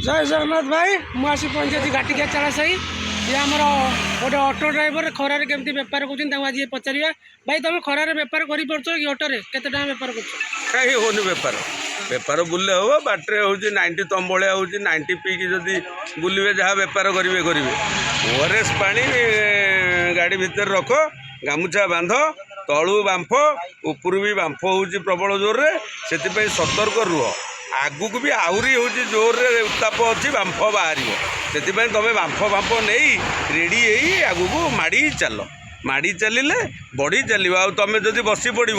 जय जगन्नाथ भाई मुझे पहुंची घाटिका चालासाही ये आमर गोटे ऑटो ड्राइवर खरार केमती बेपार कर आज पचार भाई तुम खरार बेपार कर ऑटोरे केते टाइम बेपार कर कहीं होनी बेपार बेपार बुले हम बाटे हूँ 90 तम भाया हूँ 90 पीकी जदि बुलवे जहाँ बेपार करेंगे ओआरएस पानी गाड़ी भितर रख गामुछा बांध तलू बांफ उपरू भी बांफ हूँ प्रबल जोर से सतर्क रुह आगू भी आहरी हूँ जोर रे उत्ताप अच्छी बांफ बाहर से तुम बांफ बांफ नहीं रेडी है आगू को माड़ी चल माड़ी चलिले बढ़ी चलो आ तुम जदि बसी पड़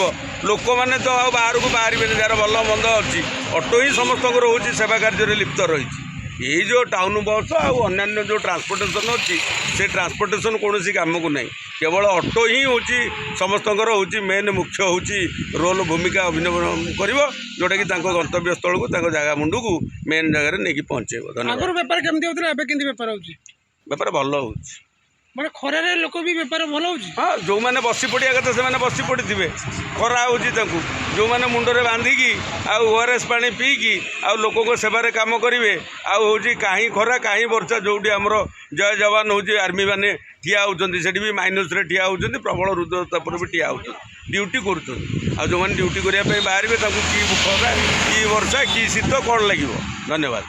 लोक मैंने तो बाहर को बाहर जार भल मंद अच्छी ऑटो ही समस्त हूँ सेवा कार्य लिप्त रही ये जो टाउन बस आन्य जो ट्रांसपोर्टेशन अच्छी से ट्रांसपोर्टेशन कौन कम को नहीं केवल ऑटो ही हूँ समस्त हूँ मेन मुख्य हूँ रोल भूमिका अभिनय कर जोटा कि गंतव्य स्थल को जगह मुंडू को मेन जगह नहीं पहुँचे धन्यवाद बेपार केमती होता है बेपार हो बेपार भल हो मैं खरारे लोक भी बेपार भल हो हाँ जो मैंने बसी पड़ा कथा से बसी पड़े खरा हो जो मैंने मुंडे बांधिकी ओआरएस पानी पीकी लोक सेवार कम करेंगे हूँ कहीं खरा कहीं वर्षा जो आमर जय जवान हूँ आर्मी मैंने ठिया होती से भी माइनस ठिया होती प्रबल रुद्रताप भी ठिया हो ड्यूटी कर जो मैंने ड्यूटी करने बाहर कि खरा कि वर्षा कि शीत कौन लगे धन्यवाद।